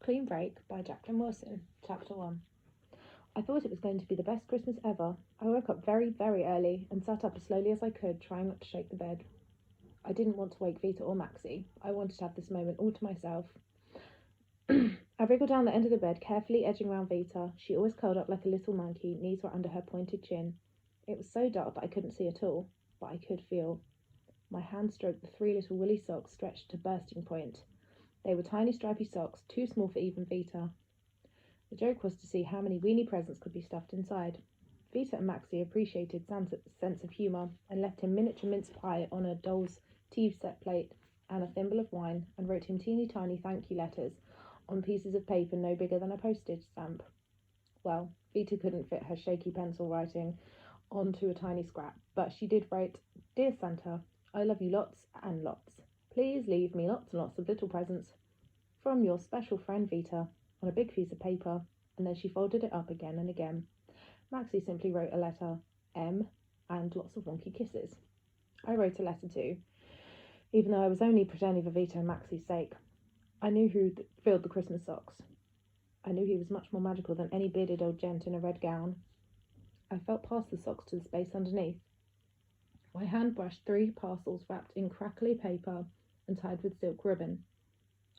Clean Break by Jacqueline Wilson, Chapter 1. I thought it was going to be the best Christmas ever. I woke up very, very early and sat up as slowly as I could, trying not to shake the bed. I didn't want to wake Vita or Maxie. I wanted to have this moment all to myself. I wriggled down the end of the bed, carefully edging round Vita. She always curled up like a little monkey, knees were under her pointed chin. It was so dark that I couldn't see at all, but I could feel. My hand stroked the 3 little woolly socks stretched to bursting point. They were tiny stripy socks, too small for even Vita. The joke was to see how many weeny presents could be stuffed inside. Vita and Maxie appreciated Santa's sense of humour and left him miniature mince pie on a doll's tea set plate and a thimble of wine, and wrote him teeny tiny thank you letters on pieces of paper no bigger than a postage stamp. Well, Vita couldn't fit her shaky pencil writing onto a tiny scrap, but she did write, "Dear Santa, I love you lots and lots. Please leave me lots and lots of little presents. From your special friend Vita," on a big piece of paper, and then she folded it up again and again. Maxie simply wrote a letter, M, and lots of wonky kisses. I wrote a letter too, even though I was only pretending for Vita and Maxie's sake. I knew who filled the Christmas socks. I knew he was much more magical than any bearded old gent in a red gown. I felt past the socks to the space underneath. My hand brushed 3 parcels wrapped in crackly paper and tied with silk ribbon.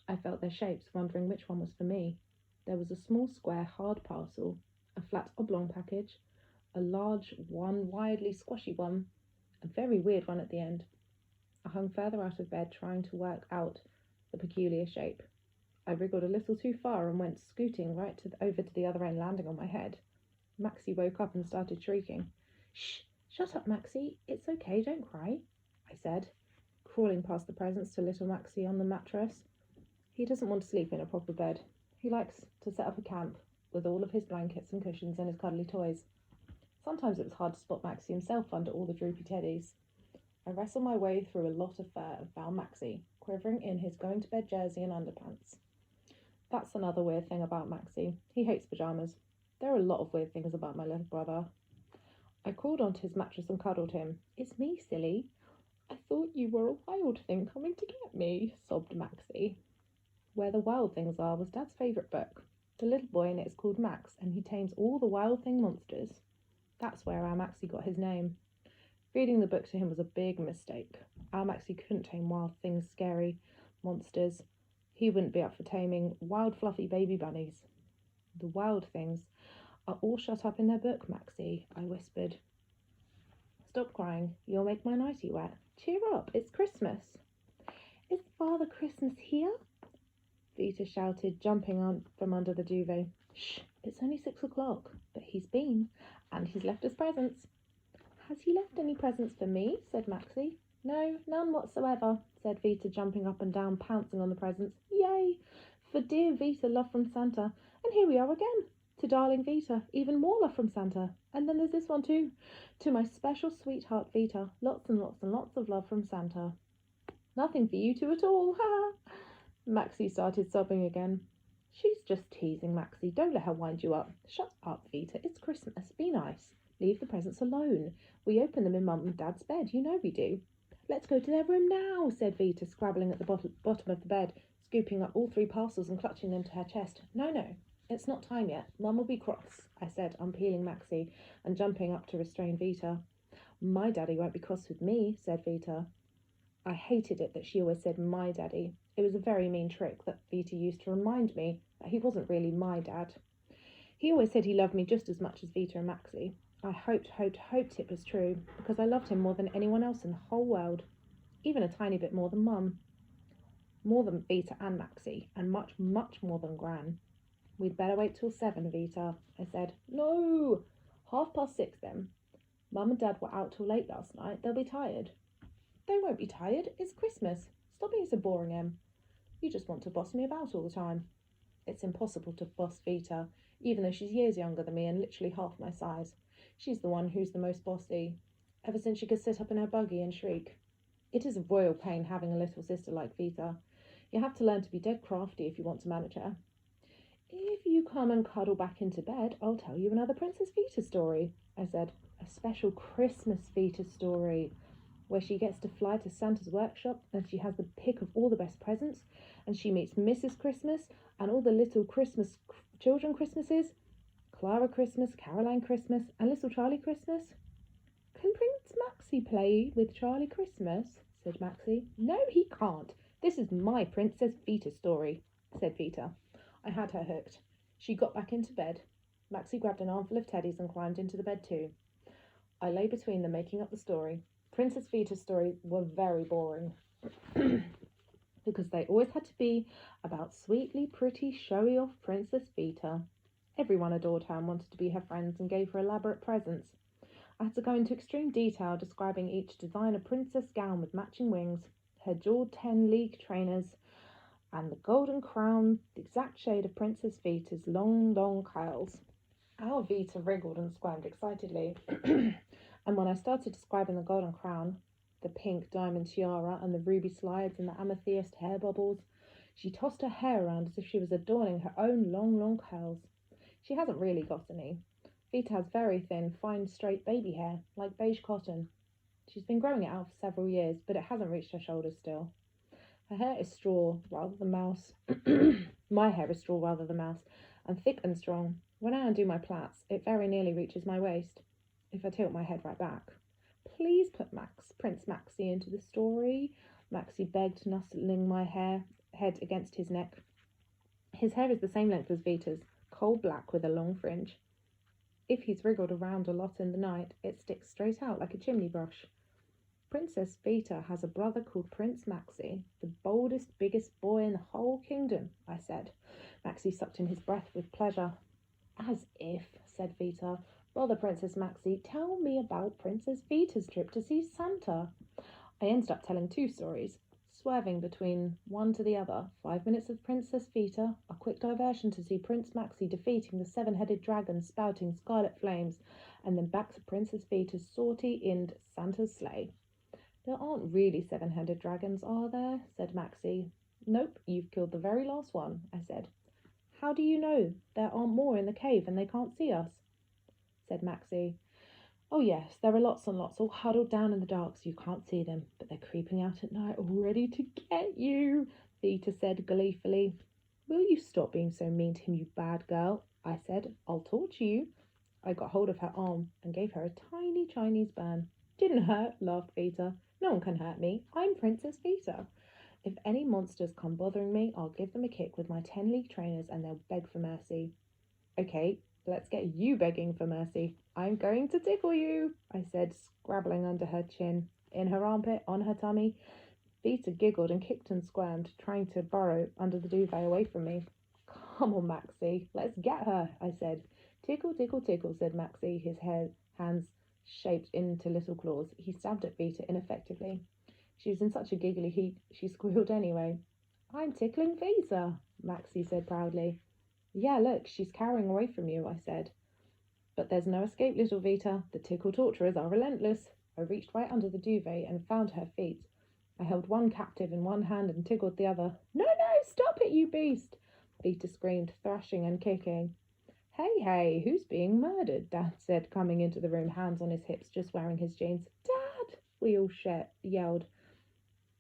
I felt their shapes, wondering which one was for me. There was a small square hard parcel, a flat oblong package, a large one, widely squashy one, a very weird one at the end. I hung further out of bed, trying to work out the peculiar shape. I wriggled a little too far and went scooting right over to the other end, landing on my head. Maxie woke up and started shrieking. "Shh! Shut up, Maxie. It's okay, don't cry," I said, crawling past the presents to little Maxie on the mattress. He doesn't want to sleep in a proper bed. He likes to set up a camp with all of his blankets and cushions and his cuddly toys. Sometimes it was hard to spot Maxie himself under all the droopy teddies. I wrestled my way through a lot of fur and found Maxie, quivering in his going-to-bed jersey and underpants. That's another weird thing about Maxie. He hates pyjamas. There are a lot of weird things about my little brother. I crawled onto his mattress and cuddled him. "It's me, silly. I thought you were a wild thing coming to get me," sobbed Maxie. Where the Wild Things Are was Dad's favourite book. The little boy in it is called Max, and he tames all the wild thing monsters. That's where our Maxie got his name. Reading the book to him was a big mistake. Our Maxie couldn't tame wild things, scary monsters. He wouldn't be up for taming wild fluffy baby bunnies. "The wild things are all shut up in their book, Maxie," I whispered. "Stop crying. You'll make my nightie wet. Cheer up, it's Christmas." "Is Father Christmas here?" Vita shouted, jumping from under the duvet. "Shh, it's only 6 o'clock, but he's been, and he's left us presents." "Has he left any presents for me?" said Maxie. "No, none whatsoever," said Vita, jumping up and down, pouncing on the presents. "Yay! For dear Vita, love from Santa. And here we are again. To darling Vita, even more love from Santa. And then there's this one too. To my special sweetheart Vita, lots and lots and lots of love from Santa. Nothing for you two at all, ha!" Maxie started sobbing again. "She's just teasing, Maxie. Don't let her wind you up." "Shut up, Vita. It's Christmas. Be nice. Leave the presents alone. We open them in Mum and Dad's bed. You know we do." "Let's go to their room now," said Vita, scrabbling at the bottom of the bed, scooping up all 3 parcels and clutching them to her chest. No, it's not time yet. Mum will be cross," I said, unpeeling Maxie and jumping up to restrain Vita. "My daddy won't be cross with me," said Vita. I hated it that she always said my daddy. It was a very mean trick that Vita used to remind me that he wasn't really my dad. He always said he loved me just as much as Vita and Maxie. I hoped it was true, because I loved him more than anyone else in the whole world, even a tiny bit more than Mum. More than Vita and Maxie, and much, much more than Gran. "We'd better wait till 7, Vita," I said. "No! 6:30 then. Mum and Dad were out till late last night. They'll be tired." "They won't be tired. It's Christmas. Stop being so boring, Em. You just want to boss me about all the time." It's impossible to boss Vita, even though she's years younger than me and literally half my size. She's the one who's the most bossy, ever since she could sit up in her buggy and shriek. It is a royal pain having a little sister like Vita. You have to learn to be dead crafty if you want to manage her. "If you come and cuddle back into bed, I'll tell you another Princess Vita story," I said. "A special Christmas Vita story. where she gets to fly to Santa's workshop and she has the pick of all the best presents and she meets Mrs. Christmas and all the little children Christmases, Clara Christmas, Caroline Christmas, and little Charlie Christmas. Can Prince Maxie play with Charlie Christmas? Said Maxie. No, he can't. This is my Princess Vita story, said Vita. I had her hooked. She got back into bed. Maxie grabbed an armful of teddies and climbed into the bed too. I lay between them making up the story. Princess Vita's stories were very boring because they always had to be about sweetly pretty showy-off Princess Vita. Everyone adored her and wanted to be her friends and gave her elaborate presents. I had to go into extreme detail describing each designer princess gown with matching wings, her jewelled 10-league trainers, and the golden crown, the exact shade of Princess Vita's long, long curls. Our Vita wriggled and squirmed excitedly, and when I started describing the golden crown, the pink diamond tiara and the ruby slides and the amethyst hair bubbles, she tossed her hair around as if she was adorning her own long, long curls. She hasn't really got any. Vita has very thin, fine, straight baby hair, like beige cotton. She's been growing it out for several years, but it hasn't reached her shoulders still. Her hair is straw rather than mouse. My hair is straw rather than mouse, and thick and strong. When I undo my plaits, it very nearly reaches my waist, if I tilt my head right back. Please put Prince Maxie into the story, Maxie begged, nuzzling my head against his neck. His hair is the same length as Vita's, coal black with a long fringe. If he's wriggled around a lot in the night, it sticks straight out like a chimney brush. Princess Vita has a brother called Prince Maxie, the boldest, biggest boy in the whole kingdom, I said. Maxie sucked in his breath with pleasure. As if, said Vita. Bother, Princess Maxie, tell me about Princess Vita's trip to see Santa. I ended up telling two stories, swerving between one to the other. 5 minutes of Princess Vita, a quick diversion to see Prince Maxie defeating the seven-headed dragon spouting scarlet flames, and then back to Princess Vita's sortie-ined Santa's sleigh. There aren't really seven-headed dragons, are there? Said Maxie. Nope, you've killed the very last one, I said. How do you know there aren't more in the cave and they can't see us? Said Maxie. Oh yes, there are lots and lots, all huddled down in the dark so you can't see them, but they're creeping out at night, all ready to get you, Vita said gleefully. Will you stop being so mean to him, you bad girl? I said. I'll torture you. I got hold of her arm and gave her a tiny Chinese burn. Didn't hurt, laughed Vita. No one can hurt me. I'm Princess Vita. If any monsters come bothering me, I'll give them a kick with my 10-league trainers and they'll beg for mercy. Okay, let's get you begging for mercy. I'm going to tickle you, I said, scrabbling under her chin, in her armpit, on her tummy. Vita giggled and kicked and squirmed, trying to burrow under the duvet away from me. Come on, Maxie, let's get her, I said. Tickle, tickle, tickle, said Maxie, his hands shaped into little claws. He stabbed at Vita ineffectively. She was in such a giggly heat, she squealed anyway. I'm tickling Vita, Maxie said proudly. Yeah, look, she's cowering away from you, I said. But there's no escape, little Vita. The tickle torturers are relentless. I reached right under the duvet and found her feet. I held one captive in one hand and tickled the other. No, stop it, you beast! Vita screamed, thrashing and kicking. Hey, who's being murdered? Dad said, coming into the room, hands on his hips, just wearing his jeans. Dad! We all yelled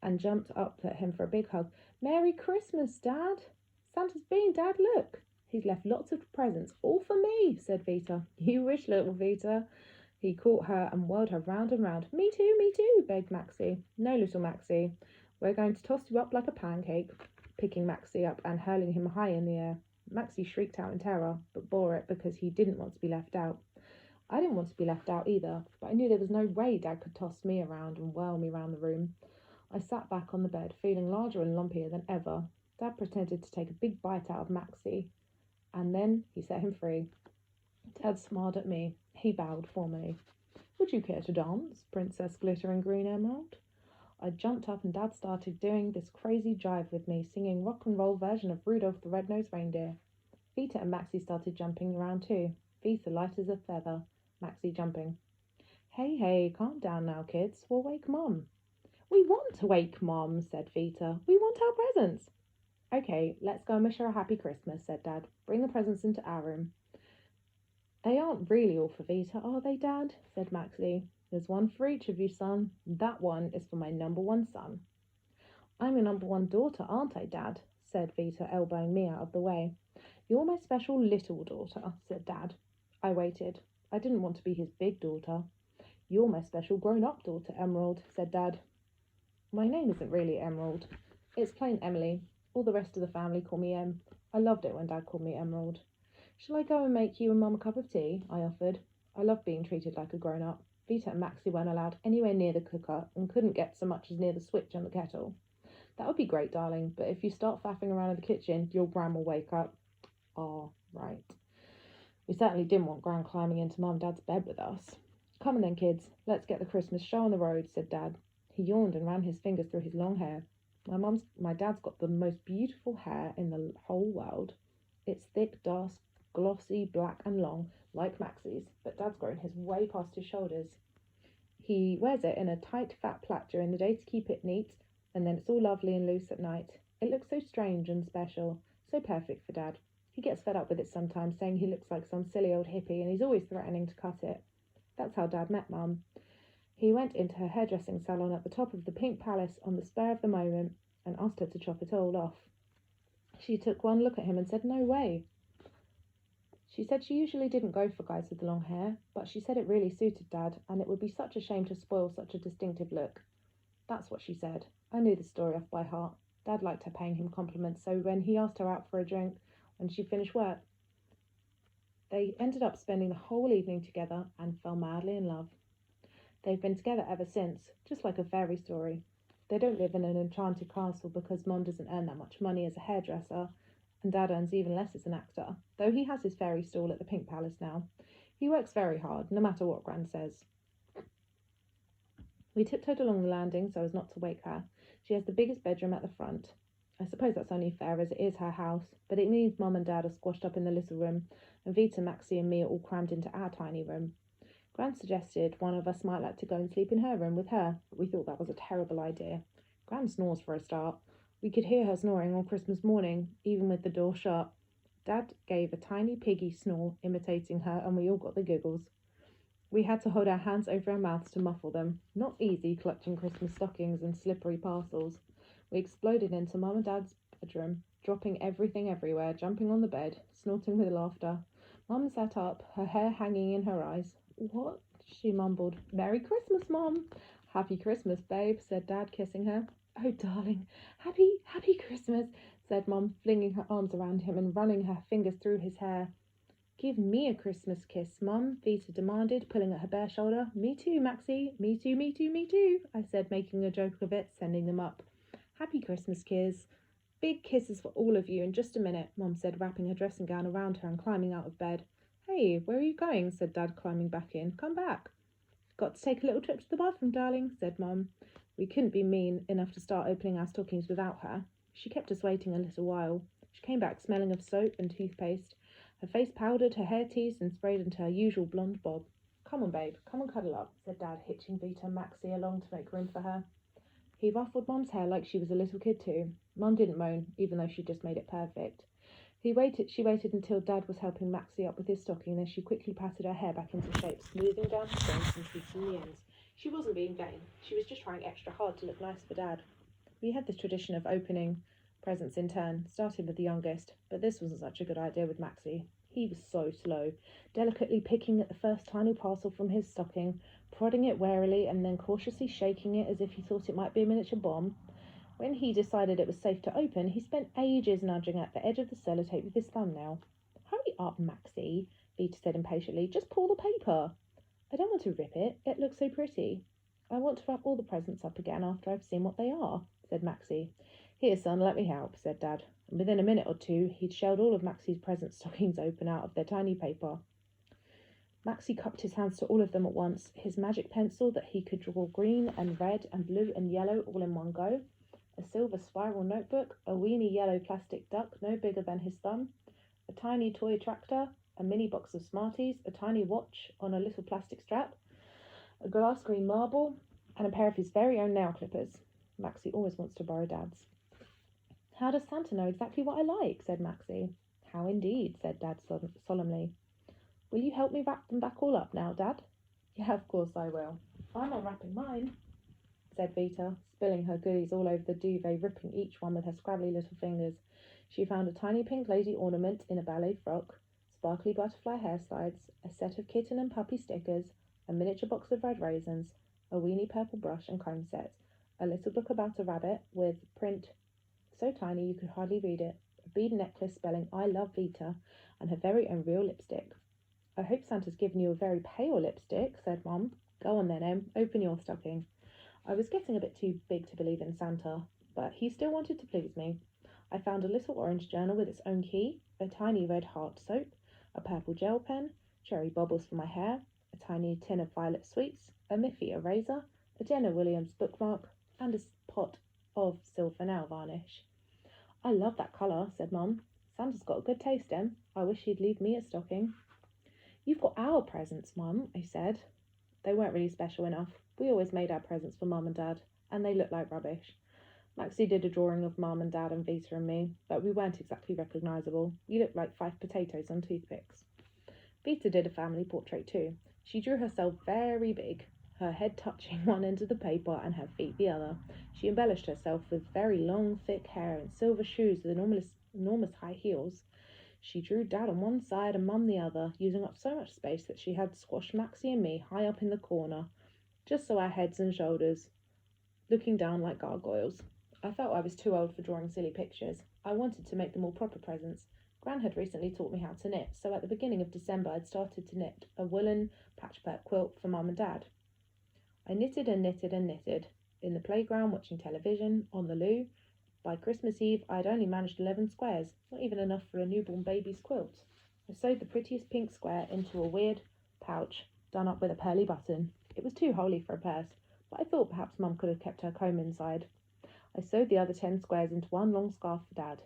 and jumped up at him for a big hug. Merry Christmas, Dad! Santa's been, Dad, look! He's left lots of presents, all for me, said Vita. You wish, little Vita. He caught her and whirled her round and round. Me too, begged Maxie. No, little Maxie. We're going to toss you up like a pancake, picking Maxie up and hurling him high in the air. Maxie shrieked out in terror, but bore it because he didn't want to be left out. I didn't want to be left out either, but I knew there was no way Dad could toss me around and whirl me round the room. I sat back on the bed, feeling larger and lumpier than ever. Dad pretended to take a big bite out of Maxie, and then he set him free. Dad smiled at me. He bowed formally. Would you care to dance, Princess Glittering Green Emerald? I jumped up and Dad started doing this crazy jive with me, singing rock and roll version of Rudolph the Red-Nosed Reindeer. Vita and Maxie started jumping around too. Vita light as a feather, Maxie jumping. Hey, calm down now, kids. We'll wake Mum. We want to wake Mum, said Vita. We want our presents. Okay, let's go and wish her a happy Christmas, said Dad. Bring the presents into our room. They aren't really all for Vita, are they, Dad? Said Maxie. There's one for each of you, son. That one is for my number one son. I'm your number one daughter, aren't I, Dad? Said Vita, elbowing me out of the way. You're my special little daughter, said Dad. I waited. I didn't want to be his big daughter. You're my special grown-up daughter, Emerald, said Dad. My name isn't really Emerald. It's plain Emily. All the rest of the family call me Em. I loved it when Dad called me Emerald. Shall I go and make you and Mum a cup of tea? I offered. I love being treated like a grown-up. Vita and Maxie weren't allowed anywhere near the cooker and couldn't get so much as near the switch on the kettle. That would be great, darling, but if you start faffing around in the kitchen, your Gran will wake up. Ah, right. We certainly didn't want Gran climbing into Mum and Dad's bed with us. Come on then, kids. Let's get the Christmas show on the road, said Dad. He yawned and ran his fingers through his long hair. My dad's got the most beautiful hair in the whole world. It's thick, dark, glossy, black and long, like Maxie's, but Dad's grown his way past his shoulders. He wears it in a tight, fat plait during the day to keep it neat, and then it's all lovely and loose at night. It looks so strange and special, so perfect for Dad. He gets fed up with it sometimes, saying he looks like some silly old hippie, and he's always threatening to cut it. That's how Dad met Mum. He went into her hairdressing salon at the top of the Pink Palace on the spur of the moment and asked her to chop it all off. She took one look at him and said, "No way." She said she usually didn't go for guys with long hair, but she said it really suited Dad, and it would be such a shame to spoil such a distinctive look. That's what she said. I knew the story off by heart. Dad liked her paying him compliments, so when he asked her out for a drink when she finished work, they ended up spending the whole evening together and fell madly in love. They've been together ever since, just like a fairy story. They don't live in an enchanted castle because Mom doesn't earn that much money as a hairdresser, and Dad earns even less as an actor, though he has his fairy stall at the Pink Palace now. He works very hard, no matter what Gran says. We tiptoed along the landing so as not to wake her. She has the biggest bedroom at the front. I suppose that's only fair as it is her house, but it means Mum and Dad are squashed up in the little room, and Vita, Maxie and me are all crammed into our tiny room. Gran suggested one of us might like to go and sleep in her room with her, but we thought that was a terrible idea. Gran snores for a start. We could hear her snoring on Christmas morning, even with the door shut. Dad gave a tiny piggy snore, imitating her, and we all got the giggles. We had to hold our hands over our mouths to muffle them. Not easy clutching Christmas stockings and slippery parcels. We exploded into Mum and Dad's bedroom, dropping everything everywhere, jumping on the bed, snorting with laughter. Mum sat up, her hair hanging in her eyes. "What?" she mumbled. "Merry Christmas, Mum." "Happy Christmas, babe," said Dad, kissing her. "Oh, darling, happy Christmas," said Mum, flinging her arms around him and running her fingers through his hair. "Give me a Christmas kiss, Mum," Vita demanded, pulling at her bare shoulder. "Me too, Maxie. Me too, me too, me too," I said, making a joke of it, sending them up. "Happy Christmas, kids. Big kisses for all of you in just a minute," Mum said, wrapping her dressing gown around her and climbing out of bed. "Hey, where are you going?" said Dad, climbing back in. "Come back." "Got to take a little trip to the bathroom, darling," said Mum. We couldn't be mean enough to start opening our stockings without her. She kept us waiting a little while. She came back smelling of soap and toothpaste, her face powdered, her hair teased and sprayed into her usual blonde bob. "Come on, babe, come and cuddle up," said Dad, hitching Vita and Maxie along to make room for her. He ruffled Mum's hair like she was a little kid too. Mum didn't moan, even though she just made it perfect. She waited until Dad was helping Maxie up with his stocking, then she quickly patted her hair back into shape, smoothing down her strands and tweaking the ends. She wasn't being vain. She was just trying extra hard to look nice for Dad. We had this tradition of opening presents in turn, starting with the youngest, but this wasn't such a good idea with Maxie. He was so slow, delicately picking at the first tiny parcel from his stocking, prodding it warily and then cautiously shaking it as if he thought it might be a miniature bomb. When he decided it was safe to open, he spent ages nudging at the edge of the sellotape with his thumbnail. "Hurry up, Maxie," Vita said impatiently. "Just pull the paper." "I don't want to rip it. It looks so pretty." "I want to wrap all the presents up again after I've seen what they are," said Maxie. "Here, son, let me help," said Dad. And within a minute or two, he'd shelled all of Maxie's present stockings open out of their tiny paper. Maxie cupped his hands to all of them at once, his magic pencil that he could draw green and red and blue and yellow all in one go, a silver spiral notebook, a weeny yellow plastic duck no bigger than his thumb, a tiny toy tractor, a mini box of Smarties, a tiny watch on a little plastic strap, a glass green marble, and a pair of his very own nail clippers. Maxie always wants to borrow Dad's. "How does Santa know exactly what I like?" said Maxie. "How indeed," said Dad solemnly. "Will you help me wrap them back all up now, Dad?" "Yeah, of course I will." I'm unwrapping mine, said Vita, spilling her goodies all over the duvet, ripping each one with her scrabbly little fingers. She found a tiny pink lady ornament in a ballet frock, sparkly butterfly hair slides, a set of kitten and puppy stickers, a miniature box of red raisins, a weeny purple brush and comb set, a little book about a rabbit with print so tiny you could hardly read it, a bead necklace spelling I love Vita, and her very own real lipstick. I hope Santa's given you a very pale lipstick, said Mum. Go on then, Em, open your stocking. I was getting a bit too big to believe in Santa, but he still wanted to please me. I found a little orange journal with its own key, a tiny red heart soap, a purple gel pen, cherry bubbles for my hair, a tiny tin of violet sweets, a Miffy eraser, a Jenna Williams bookmark, and a pot of silver nail varnish. I love that colour, said Mum. Santa's got a good taste, Em. I wish he'd leave me a stocking. You've got our presents, Mum, I said. They weren't really special enough. We always made our presents for Mum and Dad, and they looked like rubbish. Maxie did a drawing of Mum and Dad and Vita and me, but we weren't exactly recognisable. We looked like 5 potatoes on toothpicks. Vita did a family portrait too. She drew herself very big, her head touching one end of the paper and her feet the other. She embellished herself with very long, thick hair and silver shoes with enormous high heels. She drew Dad on one side and Mum the other, using up so much space that she had squashed Maxie and me high up in the corner, just so our heads and shoulders looking down like gargoyles. I felt I was too old for drawing silly pictures. I wanted to make them all proper presents. Gran had recently taught me how to knit, so at the beginning of December I'd started to knit a woolen patchwork quilt for Mum and Dad. I knitted and knitted and knitted. In the playground, watching television, on the loo. By Christmas Eve, I had only managed 11 squares, not even enough for a newborn baby's quilt. I sewed the prettiest pink square into a weird pouch done up with a pearly button. It was too holey for a purse, but I thought perhaps Mum could have kept her comb inside. I sewed the other 10 squares into one long scarf for Dad.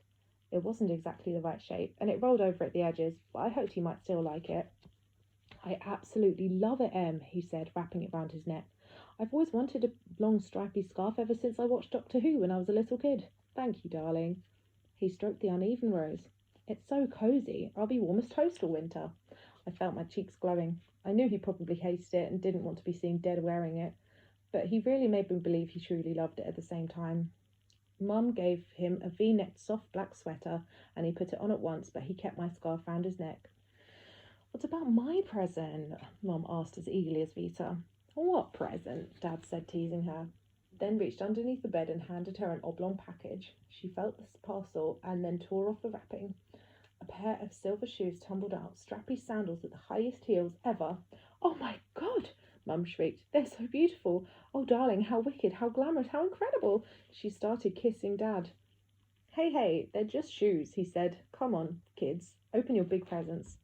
It wasn't exactly the right shape, and it rolled over at the edges, but I hoped he might still like it. I absolutely love it, Em, he said, wrapping it round his neck. I've always wanted a long stripy scarf ever since I watched Doctor Who when I was a little kid. Thank you, darling. He stroked the uneven rose. It's so cosy. I'll be warm as toast all winter. I felt my cheeks glowing. I knew he probably hated it and didn't want to be seen dead wearing it, but he really made me believe he truly loved it at the same time. Mum gave him a V-necked soft black sweater, and he put it on at once, but he kept my scarf round his neck. What about my present? Mum asked as eagerly as Vita. What present? Dad said, teasing her, then reached underneath the bed and handed her an oblong package. She felt the parcel and then tore off the wrapping. A pair of silver shoes tumbled out, strappy sandals with the highest heels ever. Oh my God! Mum shrieked. They're so beautiful. Oh, darling, how wicked, how glamorous, how incredible. She started kissing Dad. Hey, they're just shoes, he said. Come on, kids, open your big presents.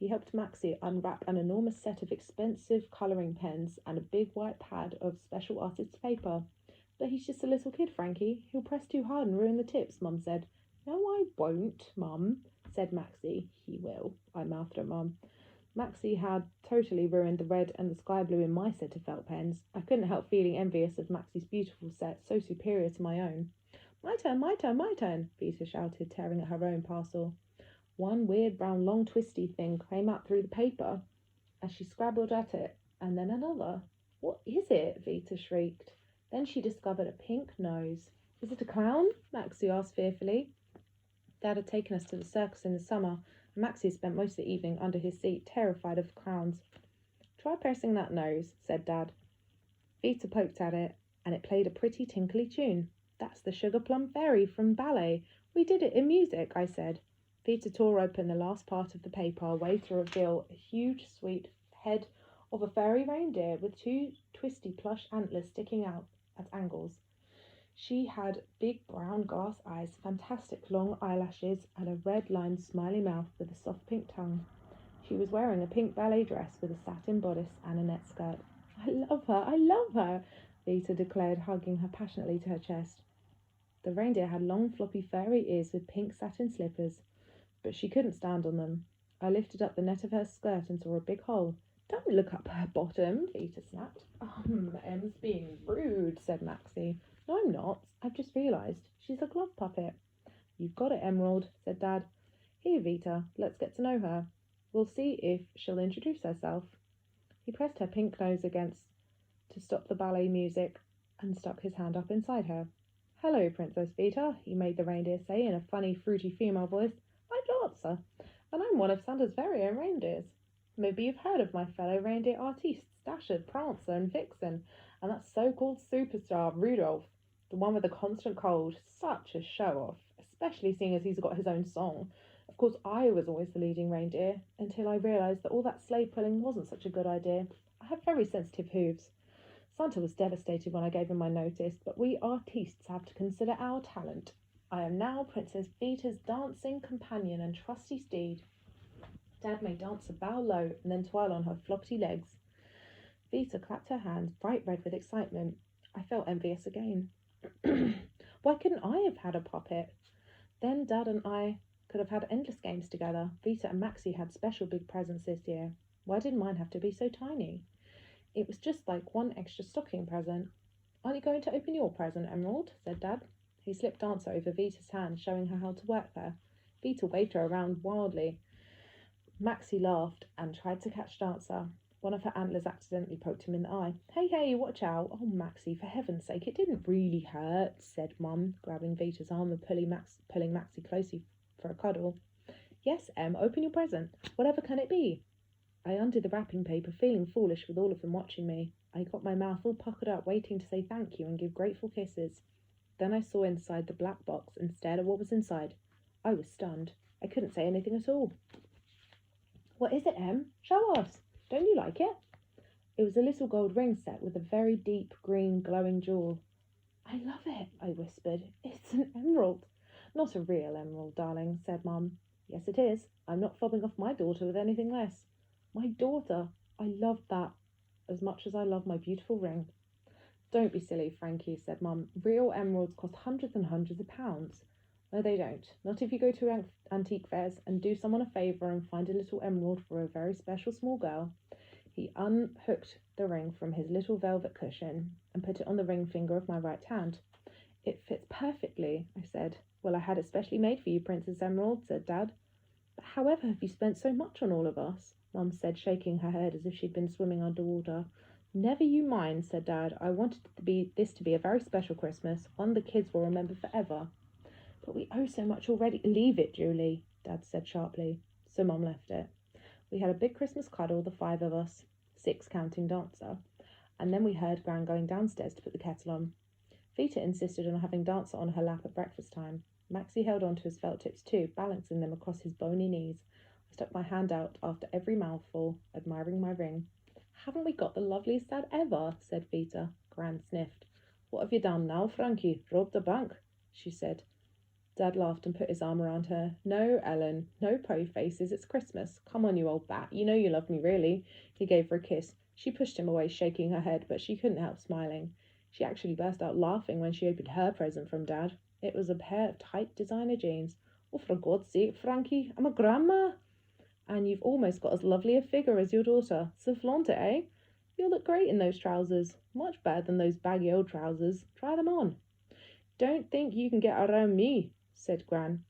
He helped Maxie unwrap an enormous set of expensive colouring pens and a big white pad of special artist's paper. But he's just a little kid, Frankie. He'll press too hard and ruin the tips, Mum said. No, I won't, Mum, said Maxie. He will, I mouthed at Mum. Maxie had totally ruined the red and the sky blue in my set of felt pens. I couldn't help feeling envious of Maxie's beautiful set, so superior to my own. My turn, my turn, my turn, Vita shouted, tearing at her own parcel. One weird brown long twisty thing came out through the paper as she scrabbled at it, and then another. What is it? Vita shrieked. Then she discovered a pink nose. Is it a clown? Maxie asked fearfully. Dad had taken us to the circus in the summer, and Maxie spent most of the evening under his seat, terrified of clowns. Try pressing that nose, said Dad. Vita poked at it, and it played a pretty tinkly tune. That's the Sugar Plum Fairy from ballet. We did it in music, I said. Vita tore open the last part of the paper, way to reveal a huge, sweet head of a fairy reindeer with 2 twisty plush antlers sticking out at angles. She had big brown glass eyes, fantastic long eyelashes, and a red-lined smiley mouth with a soft pink tongue. She was wearing a pink ballet dress with a satin bodice and a net skirt. I love her, Vita declared, hugging her passionately to her chest. The reindeer had long, floppy, furry ears with pink satin slippers, but she couldn't stand on them. I lifted up the net of her skirt and saw a big hole. Don't look up her bottom, Vita snapped. Em's being rude, said Maxie. No, I'm not. I've just realised. She's a glove puppet. You've got it, Emerald, said Dad. Here, Vita, let's get to know her. We'll see if she'll introduce herself. He pressed her pink nose against to stop the ballet music and stuck his hand up inside her. "Hello, Princess Vita," he made the reindeer say in a funny, fruity female voice. "I'm Dancer, and I'm one of Santa's very own reindeers. Maybe you've heard of my fellow reindeer artistes, Dasher, Prancer, and Vixen, and that so-called superstar, Rudolph, the one with the constant cold. Such a show-off, especially seeing as he's got his own song. Of course, I was always the leading reindeer, until I realised that all that sleigh pulling wasn't such a good idea. I have very sensitive hooves. Santa was devastated when I gave him my notice, but we artistes have to consider our talent. I am now Princess Vita's dancing companion and trusty steed." Dad made Dancer bow low and then twirl on her floppy legs. Vita clapped her hands, bright red with excitement. I felt envious again. Why couldn't I have had a puppet? Then Dad and I could have had endless games together. Vita and Maxie had special big presents this year. Why did mine have to be so tiny? It was just like one extra stocking present. "Aren't you going to open your present, Emerald?" said Dad. He slipped Dancer over Vita's hand, showing her how to work there. Vita waved her around wildly. Maxie laughed and tried to catch Dancer. One of her antlers accidentally poked him in the eye. Hey, watch out." "Oh, Maxie, for heaven's sake, it didn't really hurt," said Mum, grabbing Vita's arm and pulling Maxie closely for a cuddle. "Yes, Em, open your present. Whatever can it be?" I undid the wrapping paper, feeling foolish with all of them watching me. I got my mouth all puckered up, waiting to say thank you and give grateful kisses. Then I saw inside the black box and stared at what was inside. I was stunned. I couldn't say anything at all. "What is it, Em? Show us. Don't you like it?" It was a little gold ring set with a very deep green glowing jewel. "I love it," I whispered. "It's an emerald." "Not a real emerald, darling," said Mum. "Yes, it is. I'm not fobbing off my daughter with anything less." My daughter! I loved that as much as I love my beautiful ring. "Don't be silly, Frankie," said Mum. "Real emeralds cost hundreds and hundreds of pounds." "No, they don't. Not if you go to antique fairs and do someone a favour and find a little emerald for a very special small girl." He unhooked the ring from his little velvet cushion and put it on the ring finger of my right hand. "It fits perfectly," I said. "Well, I had it specially made for you, Princess Emerald," said Dad. "But however have you spent so much on all of us?" Mum said, shaking her head as if she'd been swimming underwater. "Never you mind," said Dad. "I wanted this to be a very special Christmas, one the kids will remember forever." "But we owe so much already." "Leave it, Julie," Dad said sharply. So Mum left it. We had a big Christmas cuddle, the 5 of us, 6 counting Dancer, and then we heard Gran going downstairs to put the kettle on. Vita insisted on having Dancer on her lap at breakfast time. Maxie held on to his felt tips too, balancing them across his bony knees. I stuck my hand out after every mouthful, admiring my ring. "Haven't we got the loveliest dad ever?" said Vita. Gran sniffed. "What have you done now, Frankie? Robbed a bank?" she said. Dad laughed and put his arm around her. "No, Ellen, no po faces, it's Christmas. Come on, you old bat, you know you love me, really." He gave her a kiss. She pushed him away, shaking her head, but she couldn't help smiling. She actually burst out laughing when she opened her present from Dad. It was a pair of tight designer jeans. "Oh, for God's sake, Frankie, I'm a grandma!" "And you've almost got as lovely a figure as your daughter. So flaunt it, eh? You'll look great in those trousers. Much better than those baggy old trousers. Try them on." "Don't think you can get around me," said Gran.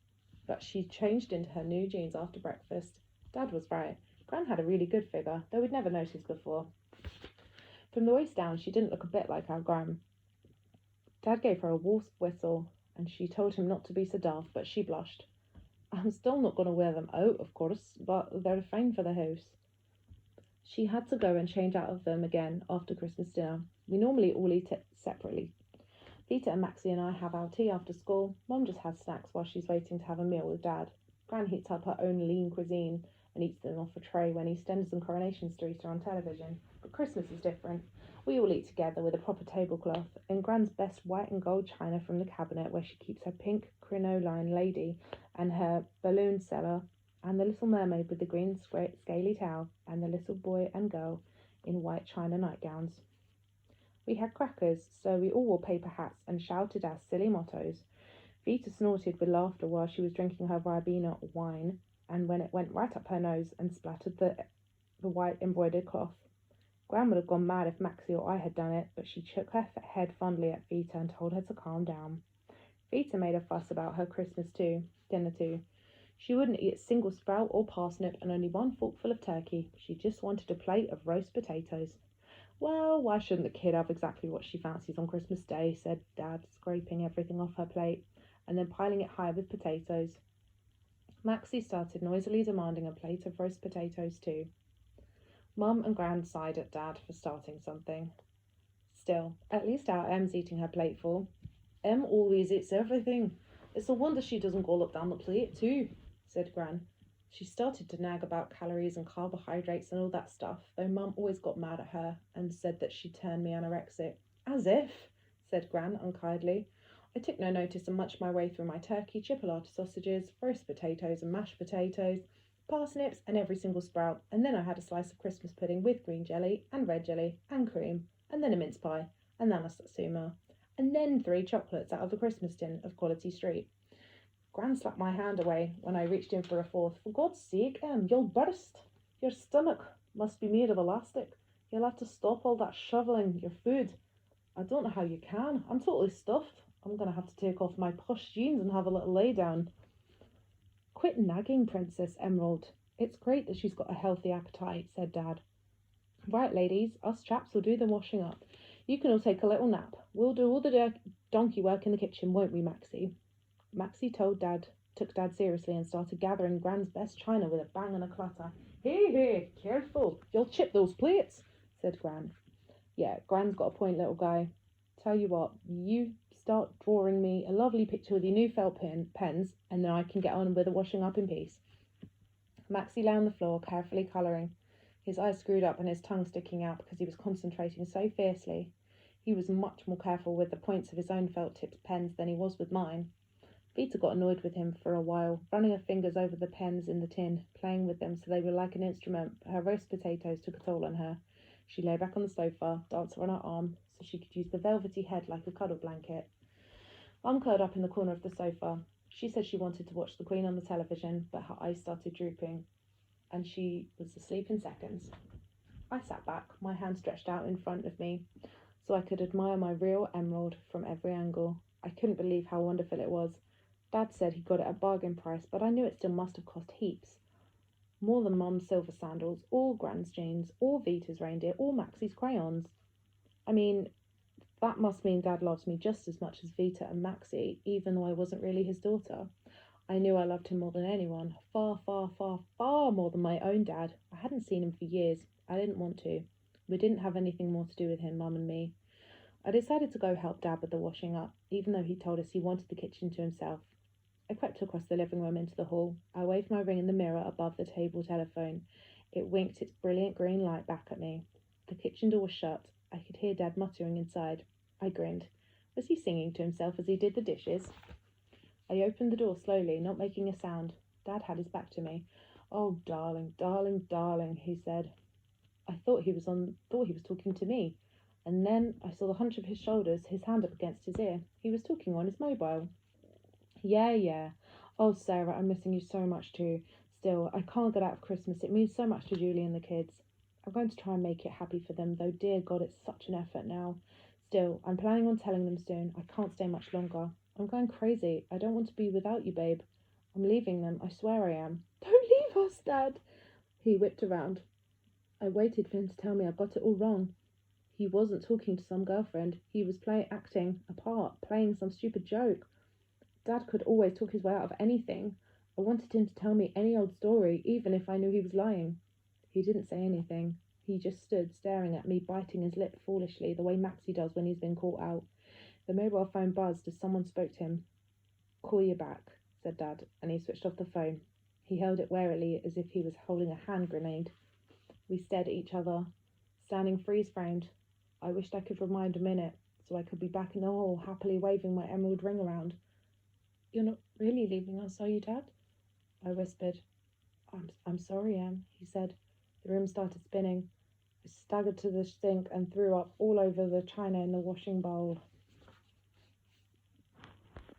But she changed into her new jeans after breakfast. Dad was right. Gran had a really good figure, though we'd never noticed before. From the waist down, she didn't look a bit like our Gran. Dad gave her a wolf's whistle, and she told him not to be so daft, but she blushed. "I'm still not going to wear them out, of course, but they're fine for the house." She had to go and change out of them again after Christmas dinner. We normally all eat it separately. Vita and Maxie and I have our tea after school. Mum just has snacks while she's waiting to have a meal with Dad. Gran heats up her own lean cuisine and eats them off a tray when EastEnders and Coronation Street are on television. But Christmas is different. We all eat together with a proper tablecloth, in Gran's best white and gold china from the cabinet where she keeps her pink crinoline lady and her balloon cellar, and the little mermaid with the green scaly tail, and the little boy and girl in white china nightgowns. We had crackers, so we all wore paper hats and shouted our silly mottos. Vita snorted with laughter while she was drinking her Ribena wine, and when it went right up her nose and splattered the white embroidered cloth. Gran would have gone mad if Maxie or I had done it, but she shook her head fondly at Vita and told her to calm down. Vita made a fuss about her dinner too. She wouldn't eat a single sprout or parsnip and only one forkful of turkey. She just wanted a plate of roast potatoes. Well, why shouldn't the kid have exactly what she fancies on Christmas Day, said Dad, scraping everything off her plate and then piling it high with potatoes. Maxie started noisily demanding a plate of roast potatoes too. Mum and Gran sighed at Dad for starting something. Still, at least our Em's eating her plateful. Em always eats everything. It's a wonder she doesn't gulp down the plate too, said Gran. She started to nag about calories and carbohydrates and all that stuff, though Mum always got mad at her and said that she turned me anorexic. As if, said Gran unkindly. I took no notice and munched my way through my turkey, chipolata sausages, roast potatoes and mashed potatoes, parsnips and every single sprout, and then I had a slice of Christmas pudding with green jelly and red jelly and cream, and then a mince pie, and then a satsuma, and then 3 chocolates out of the Christmas tin of Quality Street. Gran slapped my hand away when I reached in for a fourth. For God's sake, Em, you'll burst. Your stomach must be made of elastic. You'll have to stop all that shoveling your food. I don't know how you can. I'm totally stuffed. I'm going to have to take off my plush jeans and have a little lay down. Quit nagging, Princess Emerald. It's great that she's got a healthy appetite, said Dad. Right, ladies, us chaps will do the washing up. You can all take a little nap. We'll do all the donkey work in the kitchen, won't we, Maxie? Maxie took Dad seriously and started gathering Gran's best china with a bang and a clatter. Hey, careful. You'll chip those plates, said Gran. Yeah, Gran's got a point, little guy. Tell you what, you start drawing me a lovely picture with your new felt pens, and then I can get on with the washing up in peace. Maxie lay on the floor, carefully colouring, his eyes screwed up and his tongue sticking out because he was concentrating so fiercely. He was much more careful with the points of his own felt-tipped pens than he was with mine. Vita got annoyed with him for a while, running her fingers over the pens in the tin, playing with them so they were like an instrument, but her roast potatoes took a toll on her. She lay back on the sofa, Dancer on her arm, so she could use the velvety head like a cuddle blanket. Mum curled up in the corner of the sofa. She said she wanted to watch the Queen on the television, but her eyes started drooping, and she was asleep in seconds. I sat back, my hand stretched out in front of me, so I could admire my real emerald from every angle. I couldn't believe how wonderful it was. Dad said he got it at bargain price, but I knew it still must have cost heaps. More than Mum's silver sandals, or Gran's jeans, or Vita's reindeer, or Maxie's crayons. I mean, that must mean Dad loves me just as much as Vita and Maxie, even though I wasn't really his daughter. I knew I loved him more than anyone, far, far, far, far more than my own dad. I hadn't seen him for years. I didn't want to. We didn't have anything more to do with him, Mum and me. I decided to go help Dad with the washing up, even though he told us he wanted the kitchen to himself. I crept across the living room into the hall. I waved my ring in the mirror above the table telephone. It winked its brilliant green light back at me. The kitchen door was shut. I could hear Dad muttering inside. I grinned. Was he singing to himself as he did the dishes? I opened the door slowly, not making a sound. Dad had his back to me. Oh, darling, darling, darling, he said. I thought he was talking to me. And then I saw the hunch of his shoulders, his hand up against his ear. He was talking on his mobile. Yeah. Oh, Sarah, I'm missing you so much too. Still, I can't get out of Christmas. It means so much to Julie and the kids. I'm going to try and make it happy for them, though, dear God, it's such an effort now. Still, I'm planning on telling them soon. I can't stay much longer. I'm going crazy. I don't want to be without you, babe. I'm leaving them. I swear I am. Don't leave us, Dad. He whipped around. I waited for him to tell me I got it all wrong. He wasn't talking to some girlfriend. He was acting a part, playing some stupid joke. Dad could always talk his way out of anything. I wanted him to tell me any old story, even if I knew he was lying. He didn't say anything. He just stood staring at me, biting his lip foolishly, the way Maxie does when he's been caught out. The mobile phone buzzed as someone spoke to him. Call you back, said Dad, and he switched off the phone. He held it warily as if he was holding a hand grenade. We stared at each other, standing freeze-framed. I wished I could rewind a minute, so I could be back in the hall, happily waving my emerald ring around. You're not really leaving us, are you, Dad? I whispered. I'm sorry, Em, he said. The room started spinning. I staggered to the sink and threw up all over the china in the washing bowl.